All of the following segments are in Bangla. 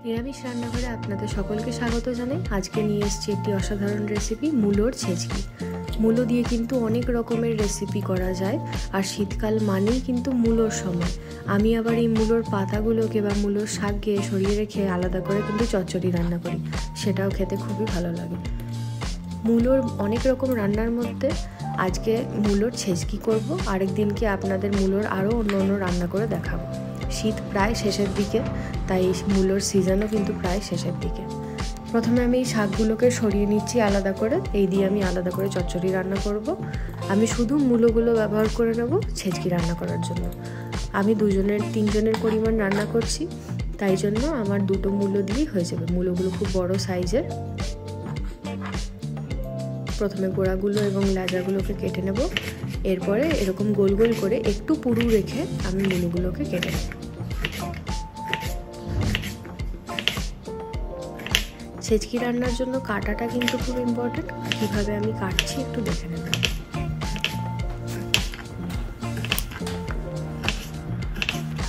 নিরামিষ রান্নাঘরে আপনাদের সকলকে স্বাগত জানাই। আজকে নিয়ে এসেছি একটি অসাধারণ রেসিপি, মূলোর ছেচকি। মূলো দিয়ে কিন্তু অনেক রকমের রেসিপি করা যায়, আর শীতকাল মানেই কিন্তু মূলোর সময়। আমি আবার এই মূলোর পাতাগুলোকে বা মূলোর শাককে সরিয়ে রেখে আলাদা করে কিন্তু চচ্চড়ি রান্না করি, সেটাও খেতে খুবই ভালো লাগে। মূলোর অনেক রকম রান্নার মধ্যে আজকে মূলোর ছেচকি করব, আরেকদিনকে আপনাদের মূলোর আরও অন্য রান্না করে দেখাবো। শীত প্রায় শেষের দিকে, তাই মূলোর সিজনও কিন্তু প্রায় শেষের দিকে। প্রথমে আমি এই শাকগুলোকে সরিয়ে নিচ্ছি আলাদা করে, এই দিয়ে আমি আলাদা করে চচ্চড়ি রান্না করব। আমি শুধু মূলোগুলো ব্যবহার করে নেব ছেচকি রান্না করার জন্য। আমি 2-3 জনের পরিমাণ রান্না করছি, তাই জন্য আমার 2টো মূলো দিয়েই হয়ে যাবে। মূলোগুলো খুব বড় সাইজের। প্রথমে গোড়াগুলো এবং লেজাগুলোকে কেটে নেব, এরপরে এরকম গোল গোল করে একটু পুরু রেখে আমি মূলোগুলোকে কেটে নেব। ছেচকি রান্নার জন্য কাটাটা কিন্তু খুব ইম্পর্টেন্ট। কীভাবে আমি কাটছি একটু দেখে নেব।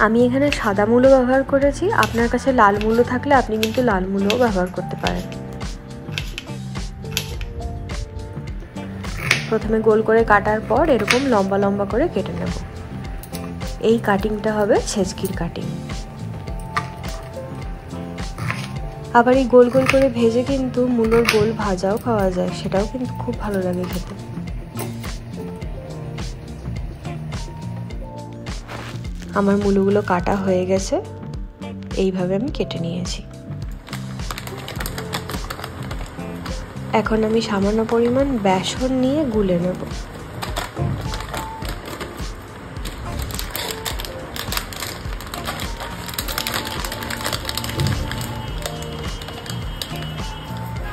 আমি এখানে সাদা মূলো ব্যবহার করেছি, আপনার কাছে লাল মূলো থাকলে আপনি কিন্তু লাল মূলোও ব্যবহার করতে পারেন। প্রথমে গোল করে কাটার পর এরকম লম্বা লম্বা করে কেটে নেব। এই কাটিংটা হবে ছেচকির কাটিং। আবার এই গোল গোল করে ভেজে কিন্তু মূলোর গোল ভাজাও খাওয়া যায়, সেটাও কিন্তু খুব ভালো লাগে খেতে। আমার মূলোগুলো কাটা হয়ে গেছে, এইভাবে আমি কেটে নিয়েছি। এখন আমি সামান্য পরিমাণ বেসন নিয়ে গুলে নেব।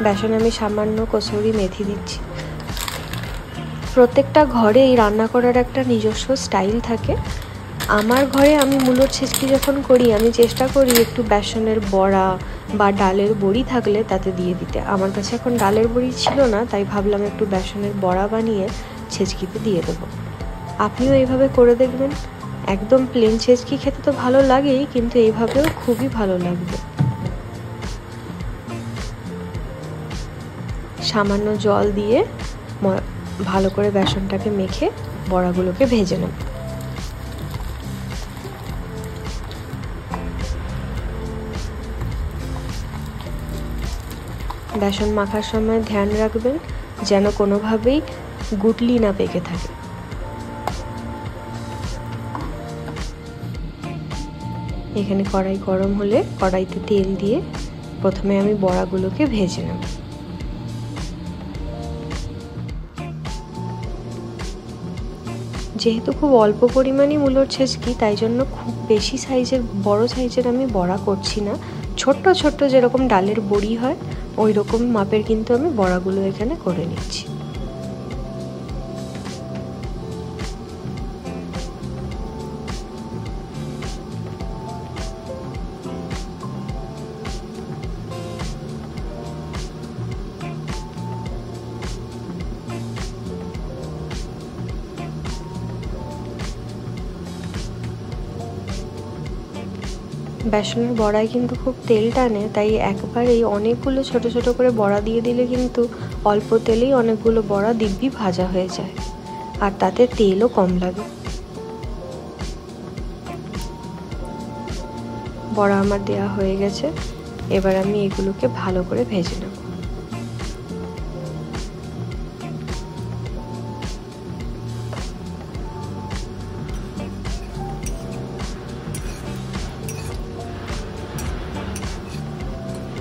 বেসনে আমি সামান্য কসুরি মেথি দিচ্ছি। প্রত্যেকটা ঘরে এই রান্না করার একটা নিজস্ব স্টাইল থাকে। আমার ঘরে আমি মূলোর ছেচকি যখন করি, আমি চেষ্টা করি একটু বেসনের বড়া বা ডালের বড়ি থাকলে তাতে দিয়ে দিতে। আমার কাছে এখন ডালের বড়ি ছিল না, তাই ভাবলাম একটু বেসনের বড়া বানিয়ে ছেচকিতে দিয়ে দেবো। আপনিও এইভাবে করে দেখবেন। একদম প্লেন ছেচকি খেতে তো ভালো লাগেই, কিন্তু এইভাবেও খুবই ভালো লাগবে। সামান্য জল দিয়ে ভালো করে বেসনটাকে মেখে বড়াগুলোকে ভেজে নেব। বেসন মাখার সময় ধ্যান রাখবেন যেন কোনোভাবেই গুটলি না পেকে থাকে। এখানে কড়াই গরম হলে কড়াইতে তেল দিয়ে প্রথমে আমি বড়াগুলোকে ভেজে নেব। যেহেতু খুব অল্প পরিমাণই মূলোর ছেচকি, তাই জন্য খুব বেশি সাইজের বড় সাইজের আমি বড়া করছি না। ছোট্ট ছোট্ট যেরকম ডালের বড়ি হয় ওই রকম মাপের কিন্তু আমি বড়াগুলো এখানে করে নিচ্ছি। বেসনের বড়ায় কিন্তু খুব তেল টানে, তাই একবারেই অনেকগুলো ছোট ছোট করে বড়া দিয়ে দিলে কিন্তু অল্প তেলেই অনেকগুলো বড়া দিব্যি ভাজা হয়ে যায়, আর তাতে তেলও কম লাগে। বড়া আমার দেয়া হয়ে গেছে, এবার আমি এগুলোকে ভালো করে ভেজে নেব।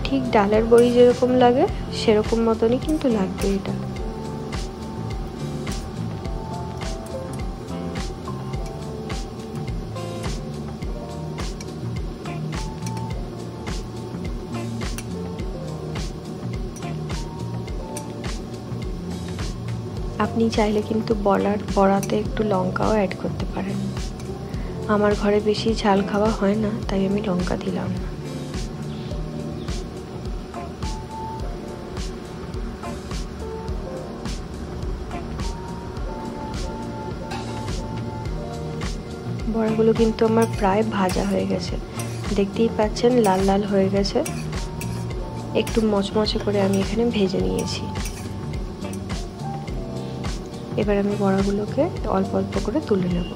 ঠিক ডালের বড়ি যেরকম লাগে সেরকম মতনই কিন্তু লাগবে এটা। আপনি চাইলে কিন্তু বড়াতে একটু লঙ্কাও অ্যাড করতে পারেন। আমার ঘরে বেশি ঝাল খাওয়া হয় না, তাই আমি লঙ্কা দিলাম না। বড়াগুলো কিন্তু আমার প্রায় ভাজা হয়ে গেছে। দেখতেই পাচ্ছেন লাল লাল হয়ে গেছে, একটু মচমচে করে আমি এখানে ভেজে নিয়েছি। এবার আমি বড়াগুলোকে অল্প অল্প করে তুলে নেব।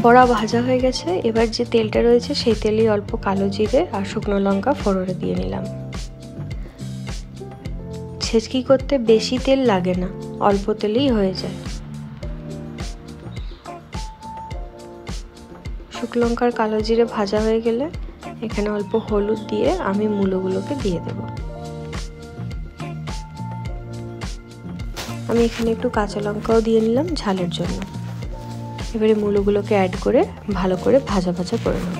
বড়া ভাজা হয়ে গেছে। এবার যে তেলটা রয়েছে সেই তেলেই অল্প কালো জিরে আর শুকনো লঙ্কা ফোড়নে দিয়ে নিলাম। ছেচকি করতে বেশি তেল লাগে না, অল্প তেলেই হয়ে যায়। শুকনো লঙ্কার কালো জিরে ভাজা হয়ে গেলে এখানে অল্প হলুদ দিয়ে আমি মূলোগুলোকে দিয়ে দেব। আমি এখানে একটু কাঁচা লঙ্কাও দিয়ে নিলাম ঝালের জন্য। এবারে মূলোগুলোকে অ্যাড করে ভালো করে ভাজা ভাজা করে নেব।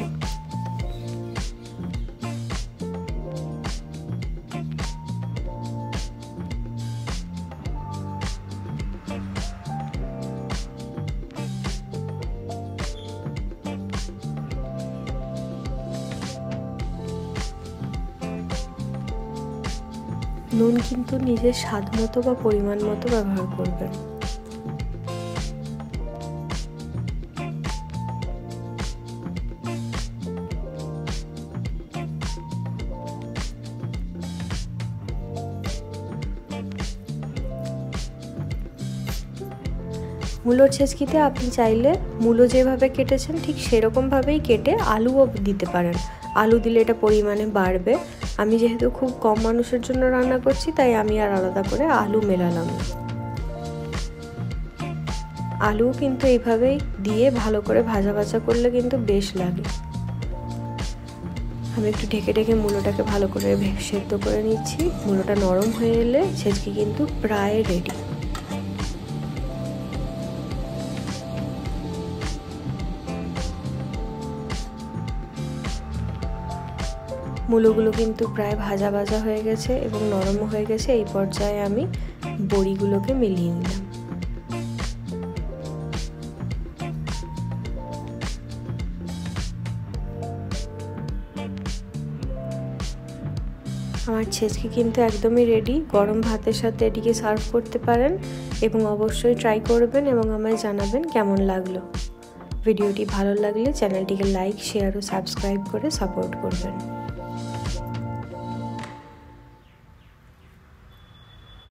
নুন কিন্তু নিজের স্বাদ মতো বা পরিমাণ মতো ব্যবহার করবেন। মূলোর ছেচকিতে আপনি চাইলে মূলো যেভাবে কেটেছেন ঠিক সেরকমভাবেই কেটে আলুও দিতে পারেন। আলু দিলে এটা পরিমাণে বাড়বে। আমি যেহেতু খুব কম মানুষের জন্য রান্না করছি তাই আমি আর আলাদা করে আলু মেলালাম না। আলু কিন্তু এইভাবেই দিয়ে ভালো করে ভাজা ভাজা করলে কিন্তু বেশ লাগে। আমি একটু ঢেকে ঢেকে মূলোটাকে ভালো করে সেদ্ধ করে নিচ্ছি। মূলোটা নরম হয়ে এলে ছেচকি কিন্তু প্রায় রেডি। মূলোগুলো কিন্তু প্রায় ভাজা ভাজা হয়ে গেছে এবং নরম হয়ে গেছে। এই পর্যায়ে আমি বড়িগুলোকে মিলিয়ে নিলাম। আমার ছেচকি কিন্তু একদমই রেডি। গরম ভাতের সাথে এটিকে সার্ভ করতে পারেন এবং অবশ্যই ট্রাই করবেন এবং আমায় জানাবেন কেমন লাগলো। ভিডিওটি ভালো লাগলে চ্যানেলটিকে লাইক, শেয়ার ও সাবস্ক্রাইব করে সাপোর্ট করবেন।